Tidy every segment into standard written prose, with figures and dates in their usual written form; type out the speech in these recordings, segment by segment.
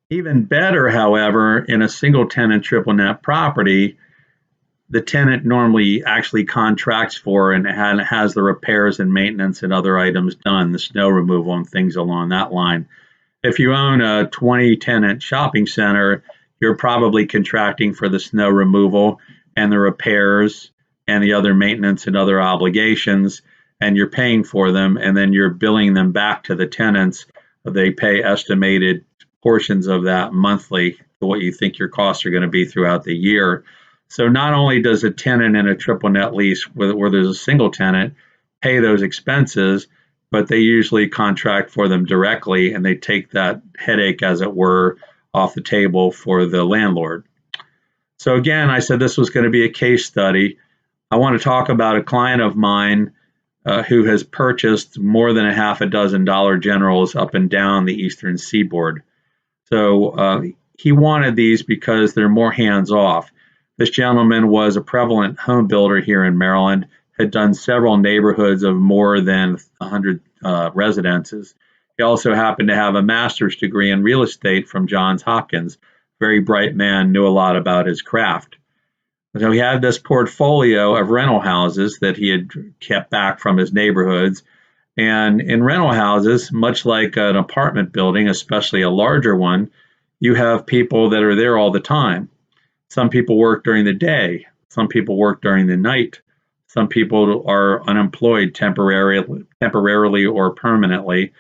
Even better, however, in a single tenant triple net property, the tenant normally actually contracts for and has the repairs and maintenance and other items done, the snow removal and things along that line. If you own a 20 tenant shopping center, you're probably contracting for the snow removal and the repairs and the other maintenance and other obligations, and you're paying for them, and then you're billing them back to the tenants. They pay estimated portions of that monthly to what you think your costs are going to be throughout the year. So not only does a tenant in a triple net lease where there's a single tenant pay those expenses, but they usually contract for them directly, and they take that headache, as it were, off the table for the landlord. So again, I said this was going to be a case study. I want to talk about a client of mine who has purchased more than a half a dozen Dollar Generals up and down the Eastern Seaboard. So he wanted these because they're more hands-off. This gentleman was a prevalent home builder here in Maryland, had done several neighborhoods of more than 100 residences. He also happened to have a master's degree in real estate from Johns Hopkins. Very bright man, knew a lot about his craft. So he had this portfolio of rental houses that he had kept back from his neighborhoods. And in rental houses, much like an apartment building, especially a larger one, you have people that are there all the time. Some people work during the day. Some people work during the night. Some people are unemployed temporarily or permanently.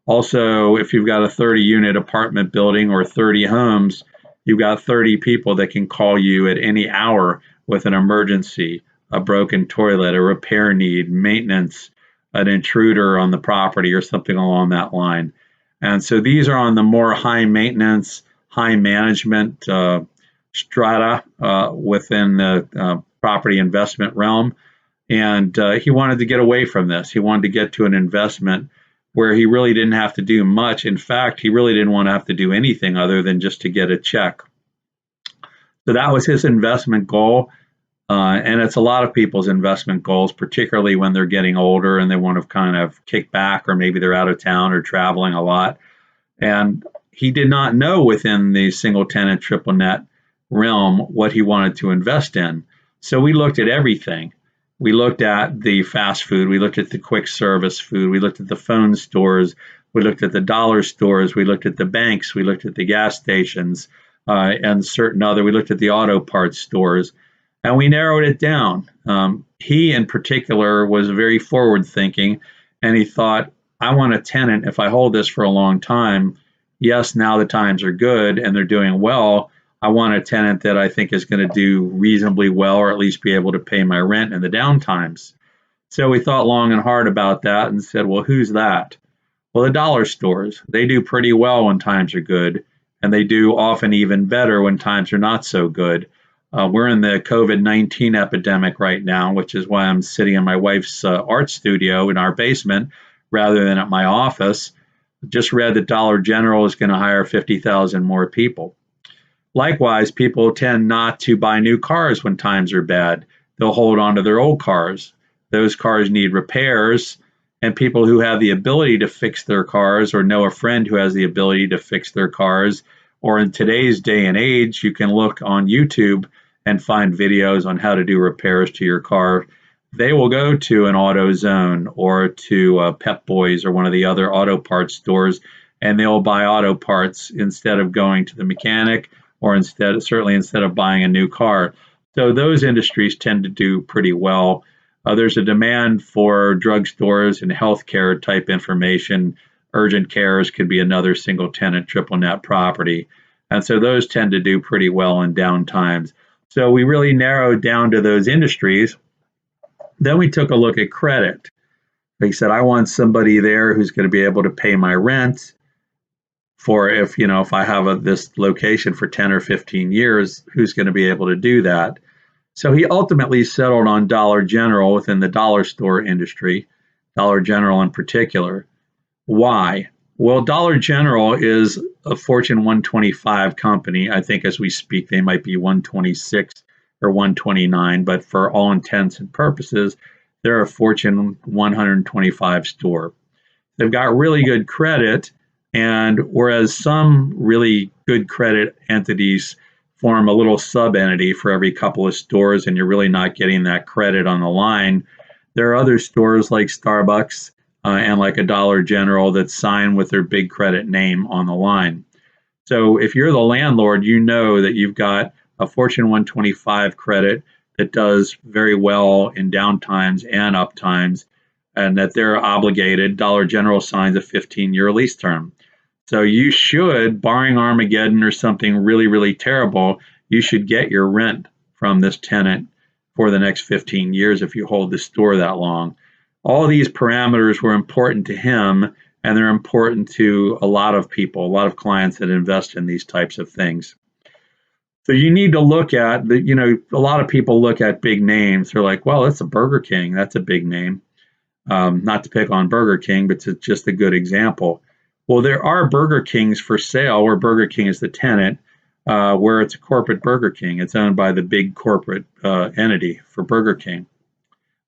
Also, if you've got a 30-unit apartment building or 30 homes, you've got 30 people that can call you at any hour with an emergency, a broken toilet, a repair need, maintenance, an intruder on the property, or something along that line. And so these are on the more high maintenance, high management strata within the property investment realm. And he wanted to get away from this. He wanted to get to an investment where he really didn't have to do much. In fact, he really didn't want to have to do anything other than just to get a check. So that was his investment goal. And it's a lot of people's investment goals, particularly when they're getting older and they want to kind of kick back, or maybe they're out of town or traveling a lot. And he did not know within the single tenant triple net realm what he wanted to invest in. So we looked at everything. We looked at the fast food, we looked at the quick service food, we looked at the phone stores, we looked at the dollar stores, we looked at the banks, we looked at the gas stations, and certain other, we looked at the auto parts stores, and we narrowed it down. He in particular was very forward thinking, and he thought, I want a tenant, if I hold this for a long time, yes, now the times are good and they're doing well, I want a tenant that I think is going to do reasonably well, or at least be able to pay my rent in the down times. So we thought long and hard about that and said, well, who's that? Well, the dollar stores. They do pretty well when times are good, and they do often even better when times are not so good. We're in the COVID-19 epidemic right now, which is why I'm sitting in my wife's art studio in our basement rather than at my office. Just read that Dollar General is going to hire 50,000 more people. Likewise, people tend not to buy new cars when times are bad. They'll hold on to their old cars. Those cars need repairs, and people who have the ability to fix their cars, or know a friend who has the ability to fix their cars, or in today's day and age, you can look on YouTube and find videos on how to do repairs to your car. They will go to an AutoZone or to Pep Boys or one of the other auto parts stores, and they'll buy auto parts instead of going to the mechanic, or certainly instead of buying a new car. So those industries tend to do pretty well. There's a demand for drugstores and healthcare type information. Urgent cares could be another single tenant triple net property. And so those tend to do pretty well in down times. So we really narrowed down to those industries. Then we took a look at credit. They said, I want somebody there who's going to be able to pay my rent for if I have this location for 10 or 15 years, who's going to be able to do that? So he ultimately settled on Dollar General within the dollar store industry, Dollar General in particular. Why? Well, Dollar General is a Fortune 125 company. I think as we speak, they might be 126 or 129, but for all intents and purposes, they're a Fortune 125 store. They've got really good credit. And whereas some really good credit entities form a little sub entity for every couple of stores and you're really not getting that credit on the line, there are other stores like Starbucks and like a Dollar General that sign with their big credit name on the line. So if you're the landlord, you know that you've got a Fortune 125 credit that does very well in down times and up times, and that they're obligated. Dollar General signs a 15-year lease term. So you should, barring Armageddon or something really, really terrible, you should get your rent from this tenant for the next 15 years if you hold the store that long. All of these parameters were important to him, and they're important to a lot of people, a lot of clients that invest in these types of things. So you need to look at a lot of people look at big names. They're like, well, it's a Burger King. That's a big name. Not to pick on Burger King, but it's just a good example. Well, there are Burger Kings for sale where Burger King is the tenant, where it's a corporate Burger King. It's owned by the big corporate entity for Burger King.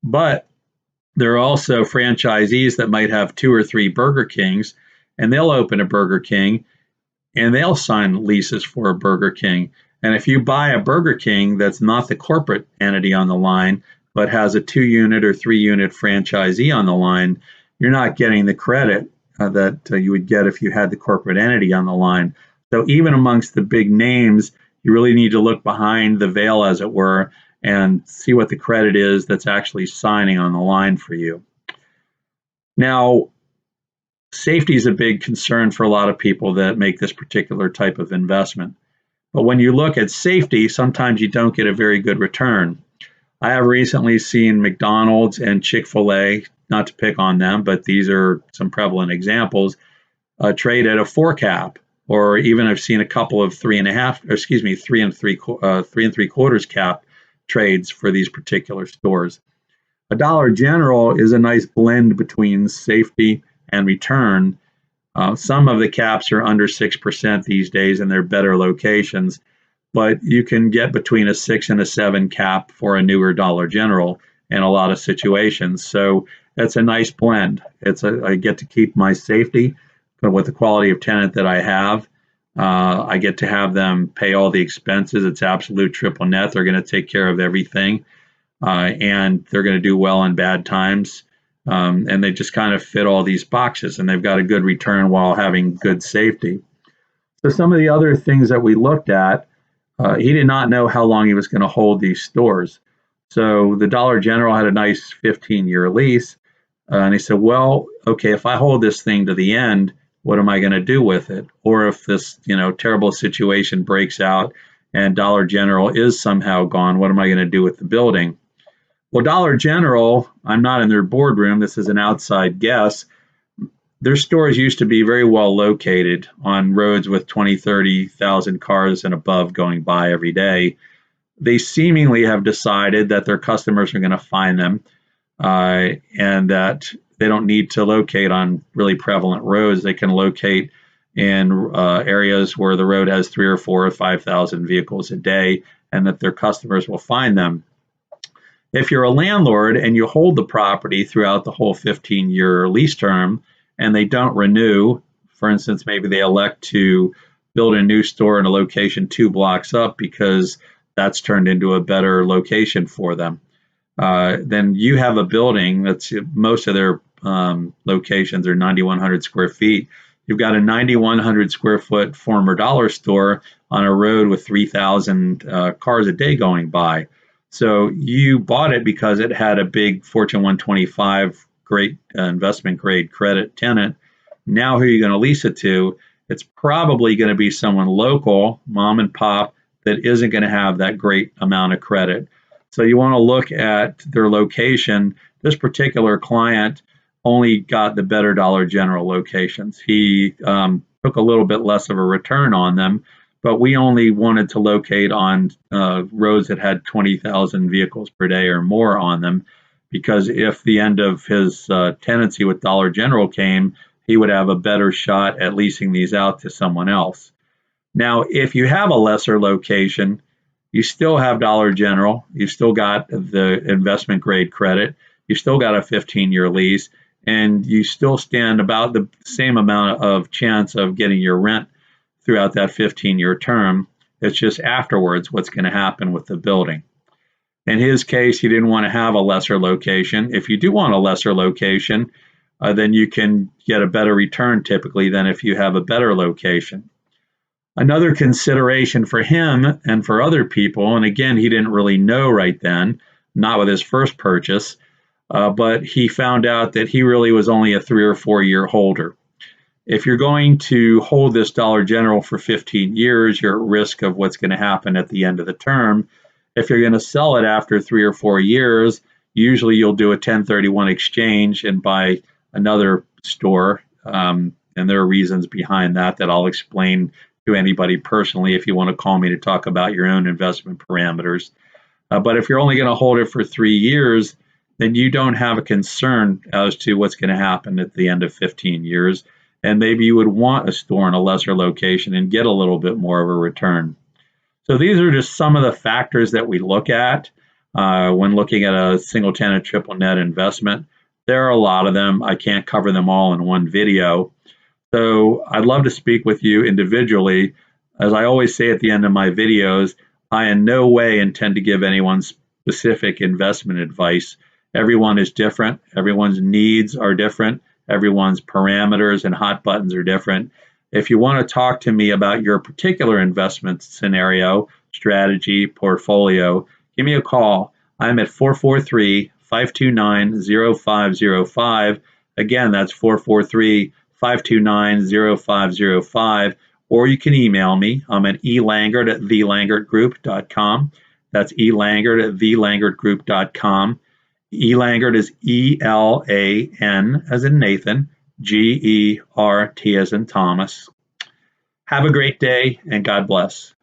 But there are also franchisees that might have 2 or 3 Burger Kings, and they'll open a Burger King, and they'll sign leases for a Burger King. And if you buy a Burger King that's not the corporate entity on the line, but has a 2-unit or 3-unit franchisee on the line, you're not getting the credit that you would get if you had the corporate entity on the line. So even amongst the big names, you really need to look behind the veil, as it were, and see what the credit is that's actually signing on the line for you. Now, safety is a big concern for a lot of people that make this particular type of investment. But when you look at safety, sometimes you don't get a very good return. I have recently seen McDonald's and Chick-fil-A, not to pick on them, but these are some prevalent examples, trade at a 4 cap, or even I've seen a couple of 3 and 3.75 cap trades for these particular stores. A Dollar General is a nice blend between safety and return. Some of the caps are under 6% these days, and they're better locations, but you can get between a 6 and a 7 cap for a newer Dollar General in a lot of situations. So it's a nice blend. I get to keep my safety, but with the quality of tenant that I have, I get to have them pay all the expenses. It's absolute triple net. They're going to take care of everything, and they're going to do well in bad times. And they just kind of fit all these boxes, and they've got a good return while having good safety. So some of the other things that we looked at, he did not know how long he was going to hold these stores. So the Dollar General had a nice 15-year lease, and he said, well, okay, if I hold this thing to the end, what am I going to do with it? Or if this, terrible situation breaks out and Dollar General is somehow gone, what am I going to do with the building? Well, Dollar General, I'm not in their boardroom, this is an outside guess. Their stores used to be very well located on roads with 20, 30,000 cars and above going by every day. They seemingly have decided that their customers are going to find them, and that they don't need to locate on really prevalent roads. They can locate in areas where the road has 3 or 4 or 5,000 vehicles a day, and that their customers will find them. If you're a landlord and you hold the property throughout the whole 15-year lease term and they don't renew, for instance, maybe they elect to build a new store in a location 2 blocks up because that's turned into a better location for them, then you have a building that's, most of their locations are 9,100 square feet. You've got a 9,100 square foot former dollar store on a road with 3,000 cars a day going by. So you bought it because it had a big Fortune 125 great investment grade credit tenant. Now who are you going to lease it to? It's probably going to be someone local, mom and pop, that isn't going to have that great amount of credit. So you want to look at their location. This particular client only got the better Dollar General locations. He took a little bit less of a return on them, but we only wanted to locate on roads that had 20,000 vehicles per day or more on them, because if the end of his tenancy with Dollar General came, he would have a better shot at leasing these out to someone else. Now, if you have a lesser location, you still have Dollar General, you've still got the investment grade credit, you've still got a 15-year lease, and you still stand about the same amount of chance of getting your rent throughout that 15-year term. It's just afterwards what's going to happen with the building. In his case, he didn't want to have a lesser location. If you do want a lesser location, then you can get a better return typically than if you have a better location. Another consideration for him and for other people, and again, he didn't really know right then, not with his first purchase, but he found out that he really was only a 3 or 4 year holder. If you're going to hold this Dollar General for 15 years, you're at risk of what's going to happen at the end of the term. If you're going to sell it after 3 or 4 years, usually you'll do a 1031 exchange and buy another store. And there are reasons behind that I'll explain to anybody personally if you want to call me to talk about your own investment parameters. But if you're only going to hold it for 3 years, then you don't have a concern as to what's going to happen at the end of 15 years. And maybe you would want a store in a lesser location and get a little bit more of a return. So these are just some of the factors that we look at when looking at a single tenant triple net investment. There are a lot of them. I can't cover them all in one video. So I'd love to speak with you individually. As I always say at the end of my videos, I in no way intend to give anyone specific investment advice. Everyone is different. Everyone's needs are different. Everyone's parameters and hot buttons are different. If you want to talk to me about your particular investment scenario, strategy, portfolio, give me a call. I'm at 443-529-0505. Again, that's 443-529-0505. Or you can email me. I'm at elangert@thelangertgroup.com. That's elangert@thelangertgroup.com. Langert is E-L-A-N as in Nathan, G-E-R-T as in Thomas. Have a great day and God bless.